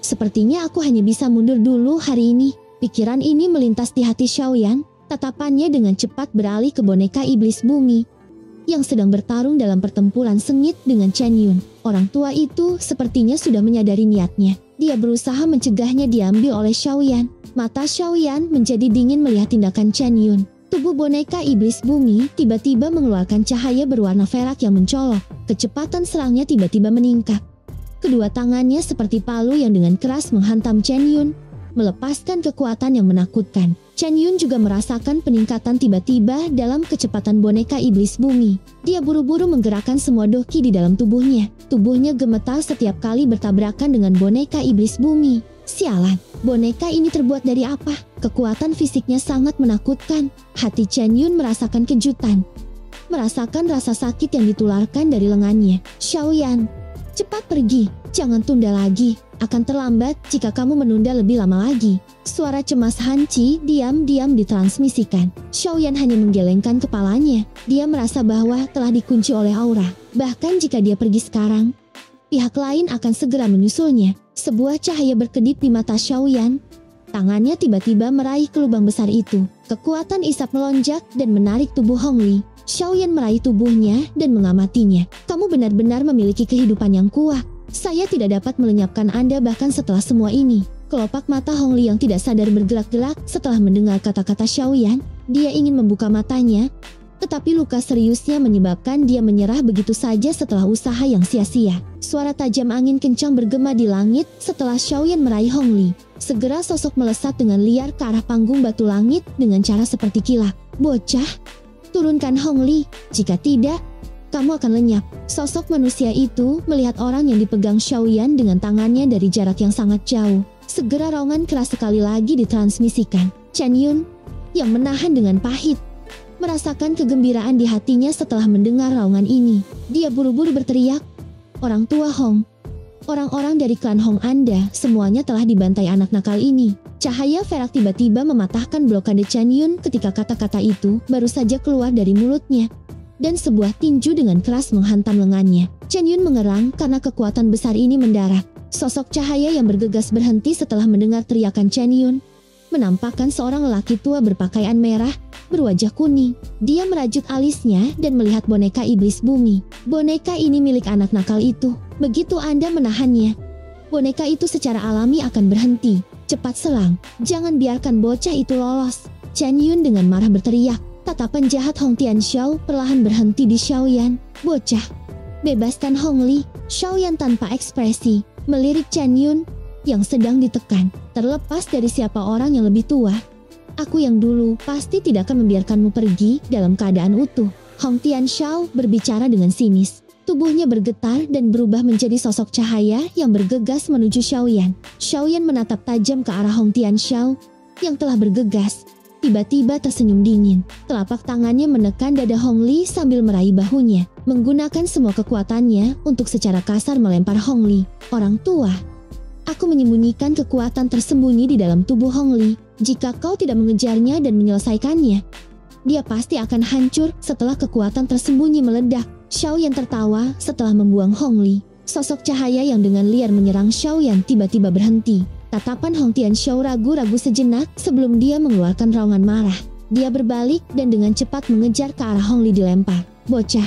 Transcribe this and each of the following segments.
Sepertinya aku hanya bisa mundur dulu hari ini. Pikiran ini melintas di hati Xiaoyan. Tatapannya dengan cepat beralih ke boneka iblis bumi yang sedang bertarung dalam pertempuran sengit dengan Chen Yun. Orang tua itu sepertinya sudah menyadari niatnya. Dia berusaha mencegahnya diambil oleh Xiaoyan. Mata Xiaoyan menjadi dingin melihat tindakan Chen Yun. Tubuh boneka iblis bumi tiba-tiba mengeluarkan cahaya berwarna perak yang mencolok. Kecepatan serangnya tiba-tiba meningkat. Kedua tangannya seperti palu yang dengan keras menghantam Chen Yun, melepaskan kekuatan yang menakutkan. Chen Yun juga merasakan peningkatan tiba-tiba dalam kecepatan boneka iblis bumi. Dia buru-buru menggerakkan semua doki di dalam tubuhnya. Tubuhnya gemetar setiap kali bertabrakan dengan boneka iblis bumi. Sialan, boneka ini terbuat dari apa? Kekuatan fisiknya sangat menakutkan. Hati Chen Yun merasakan kejutan. Merasakan rasa sakit yang ditularkan dari lengannya. Xiaoyan, cepat pergi, jangan tunda lagi. Akan terlambat jika kamu menunda lebih lama lagi. Suara cemas Hanci diam-diam ditransmisikan. Xiaoyan hanya menggelengkan kepalanya. Dia merasa bahwa telah dikunci oleh aura. Bahkan jika dia pergi sekarang, pihak lain akan segera menyusulnya. Sebuah cahaya berkedip di mata Xiaoyan. Tangannya tiba-tiba meraih ke lubang besar itu. Kekuatan isap melonjak dan menarik tubuh Hong Li. Xiaoyan meraih tubuhnya dan mengamatinya. Kamu benar-benar memiliki kehidupan yang kuat. Saya tidak dapat melenyapkan Anda bahkan setelah semua ini. Kelopak mata Hong Li yang tidak sadar bergerak-gerak setelah mendengar kata-kata Xiaoyan. Dia ingin membuka matanya, tetapi luka seriusnya menyebabkan dia menyerah begitu saja setelah usaha yang sia-sia. Suara tajam angin kencang bergema di langit setelah Xiaoyan meraih Hong Li. Segera sosok melesat dengan liar ke arah panggung batu langit dengan cara seperti kilat. Bocah, turunkan Hong Li, jika tidak, kamu akan lenyap. Sosok manusia itu melihat orang yang dipegang Xiaoyan dengan tangannya dari jarak yang sangat jauh. Segera raungan keras sekali lagi ditransmisikan. Chen Yun, yang menahan dengan pahit, merasakan kegembiraan di hatinya setelah mendengar raungan ini. Dia buru-buru berteriak, "Orang tua Hong, orang-orang dari klan Hong Anda, semuanya telah dibantai anak nakal ini." Cahaya perak tiba-tiba mematahkan blokade Chen Yun ketika kata-kata itu baru saja keluar dari mulutnya. Dan sebuah tinju dengan keras menghantam lengannya. Chen Yun mengerang karena kekuatan besar ini mendarat. Sosok cahaya yang bergegas berhenti setelah mendengar teriakan Chen Yun. Menampakkan seorang lelaki tua berpakaian merah, berwajah kuning. Dia merajut alisnya dan melihat boneka iblis bumi. Boneka ini milik anak nakal itu. Begitu Anda menahannya, boneka itu secara alami akan berhenti. Cepat selang, jangan biarkan bocah itu lolos. Chen Yun dengan marah berteriak. Tatapan jahat Hong Tianxiao perlahan berhenti di Xiaoyan. Bocah, bebaskan Hong Li. Xiaoyan tanpa ekspresi melirik Chen Yun yang sedang ditekan. Terlepas dari siapa orang yang lebih tua, aku yang dulu pasti tidak akan membiarkanmu pergi dalam keadaan utuh. Hong Tianxiao berbicara dengan sinis. Tubuhnya bergetar dan berubah menjadi sosok cahaya yang bergegas menuju Xiaoyan. Xiaoyan menatap tajam ke arah Hong Tianxiao yang telah bergegas. Tiba-tiba tersenyum dingin. Telapak tangannya menekan dada Hong Li sambil meraih bahunya. Menggunakan semua kekuatannya untuk secara kasar melempar Hong Li. Orang tua, aku menyembunyikan kekuatan tersembunyi di dalam tubuh Hong Li. Jika kau tidak mengejarnya dan menyelesaikannya, dia pasti akan hancur setelah kekuatan tersembunyi meledak. Xiaoyan tertawa setelah membuang Hong Li. Sosok cahaya yang dengan liar menyerang Xiaoyan tiba-tiba berhenti. Tatapan Hong Tianxiao ragu-ragu sejenak sebelum dia mengeluarkan raungan marah. Dia berbalik dan dengan cepat mengejar ke arah Hong Li dilempar. Bocah,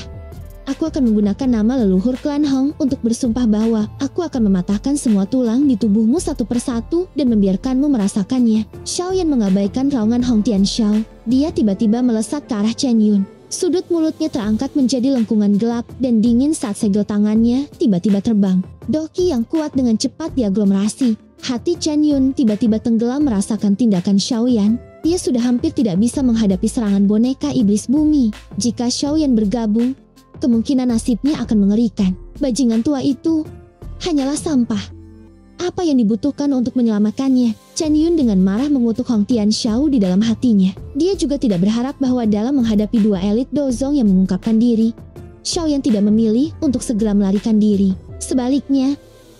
aku akan menggunakan nama leluhur klan Hong untuk bersumpah bahwa aku akan mematahkan semua tulang di tubuhmu satu persatu dan membiarkanmu merasakannya. Xiaoyan mengabaikan raungan Hong Tianxiao. Dia tiba-tiba melesat ke arah Chen Yun. Sudut mulutnya terangkat menjadi lengkungan gelap dan dingin saat segel tangannya tiba-tiba terbang. Doki yang kuat dengan cepat diaglomerasi. Hati Chen Yun tiba-tiba tenggelam merasakan tindakan Xiaoyan. Dia sudah hampir tidak bisa menghadapi serangan boneka iblis bumi. Jika Xiaoyan bergabung, kemungkinan nasibnya akan mengerikan. Bajingan tua itu hanyalah sampah. Apa yang dibutuhkan untuk menyelamatkannya? Chen Yun dengan marah mengutuk Hong Tianxiao di dalam hatinya. Dia juga tidak berharap bahwa dalam menghadapi dua elit Dozong yang mengungkapkan diri, Xiaoyan tidak memilih untuk segera melarikan diri. Sebaliknya,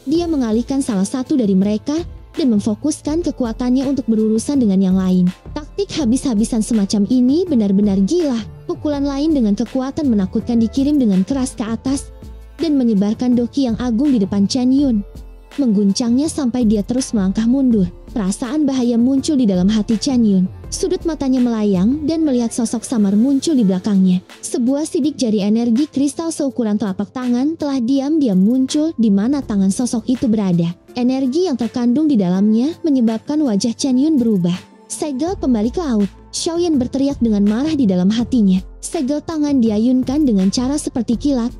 dia mengalihkan salah satu dari mereka dan memfokuskan kekuatannya untuk berurusan dengan yang lain. Taktik habis-habisan semacam ini benar-benar gila. Pukulan lain dengan kekuatan menakutkan dikirim dengan keras ke atas dan menyebarkan doki yang agung di depan Chen Yun. mengguncangnya sampai dia terus melangkah mundur. Perasaan bahaya muncul di dalam hati Chen Yun. Sudut matanya melayang dan melihat sosok samar muncul di belakangnya. Sebuah sidik jari energi kristal seukuran telapak tangan telah diam-diam muncul di mana tangan sosok itu berada. Energi yang terkandung di dalamnya menyebabkan wajah Chen Yun berubah. Segel kembali ke laut. Xiaoyan berteriak dengan marah di dalam hatinya. Segel tangan diayunkan dengan cara seperti kilat.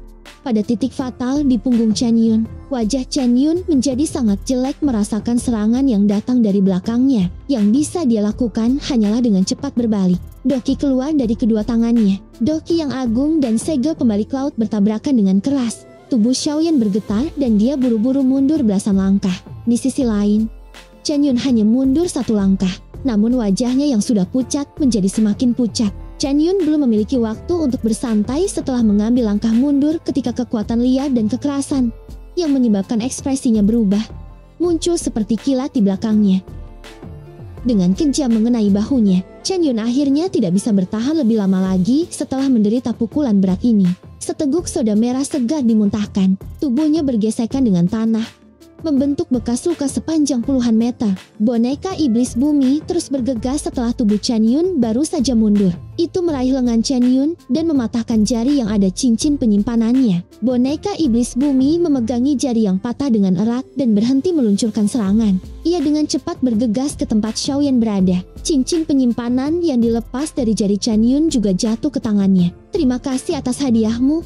Pada titik fatal di punggung Chen Yun, wajah Chen Yun menjadi sangat jelek merasakan serangan yang datang dari belakangnya. Yang bisa dia lakukan hanyalah dengan cepat berbalik. Doki keluar dari kedua tangannya. Doki yang agung dan segel kembali ke laut bertabrakan dengan keras. Tubuh Xiaoyan bergetar dan dia buru-buru mundur belasan langkah. Di sisi lain, Chen Yun hanya mundur satu langkah. Namun wajahnya yang sudah pucat menjadi semakin pucat. Chen Yun belum memiliki waktu untuk bersantai setelah mengambil langkah mundur ketika kekuatan liar dan kekerasan yang menyebabkan ekspresinya berubah muncul seperti kilat di belakangnya. Dengan kejam mengenai bahunya, Chen Yun akhirnya tidak bisa bertahan lebih lama lagi setelah menderita pukulan berat ini. Seteguk soda merah segar dimuntahkan, tubuhnya bergesekan dengan tanah, membentuk bekas luka sepanjang puluhan meter. Boneka iblis bumi terus bergegas setelah tubuh Chen Yun baru saja mundur. Itu meraih lengan Chen Yun dan mematahkan jari yang ada cincin penyimpanannya. Boneka iblis bumi memegangi jari yang patah dengan erat dan berhenti meluncurkan serangan. Ia dengan cepat bergegas ke tempat Xiaoyan berada. Cincin penyimpanan yang dilepas dari jari Chen Yun juga jatuh ke tangannya. Terima kasih atas hadiahmu,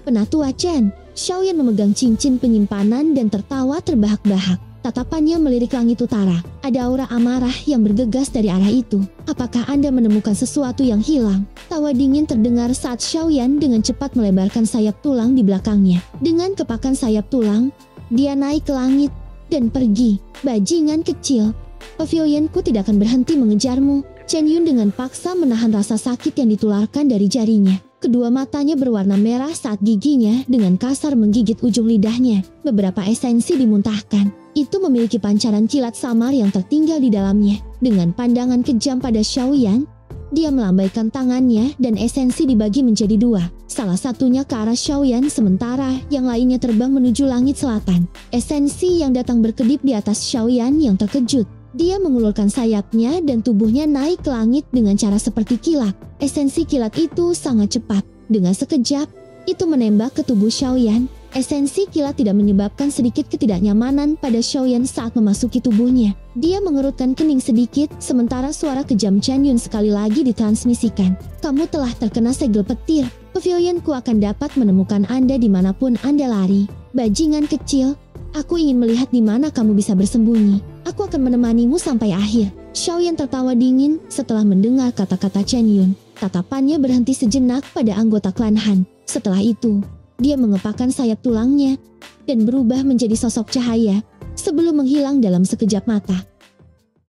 Penatua Chen. Xiaoyan memegang cincin penyimpanan dan tertawa terbahak-bahak. Tatapannya melirik langit utara. Ada aura amarah yang bergegas dari arah itu. Apakah Anda menemukan sesuatu yang hilang? Tawa dingin terdengar saat Xiaoyan dengan cepat melebarkan sayap tulang di belakangnya. Dengan kepakan sayap tulang, dia naik ke langit dan pergi. Bajingan kecil, pavilionku tidak akan berhenti mengejarmu. Chen Yun dengan paksa menahan rasa sakit yang ditularkan dari jarinya. Kedua matanya berwarna merah saat giginya dengan kasar menggigit ujung lidahnya. Beberapa esensi dimuntahkan. Itu memiliki pancaran kilat samar yang tertinggal di dalamnya. Dengan pandangan kejam pada Xiaoyan, dia melambaikan tangannya dan esensi dibagi menjadi dua. Salah satunya ke arah Xiaoyan sementara yang lainnya terbang menuju langit selatan. Esensi yang datang berkedip di atas Xiaoyan yang terkejut. Dia mengulurkan sayapnya dan tubuhnya naik ke langit dengan cara seperti kilat. Esensi kilat itu sangat cepat. Dengan sekejap, itu menembak ke tubuh Xiaoyan. Esensi kilat tidak menyebabkan sedikit ketidaknyamanan pada Xiaoyan saat memasuki tubuhnya. Dia mengerutkan kening sedikit, sementara suara kejam Chen Yun sekali lagi ditransmisikan. Kamu telah terkena segel petir. Pavilionku akan dapat menemukan Anda dimanapun Anda lari. Bajingan kecil, aku ingin melihat di mana kamu bisa bersembunyi. Aku akan menemanimu sampai akhir. Xiaoyan tertawa dingin setelah mendengar kata-kata Chen Yun. Tatapannya berhenti sejenak pada anggota klan Han. Setelah itu, dia mengepakkan sayap tulangnya dan berubah menjadi sosok cahaya sebelum menghilang dalam sekejap mata.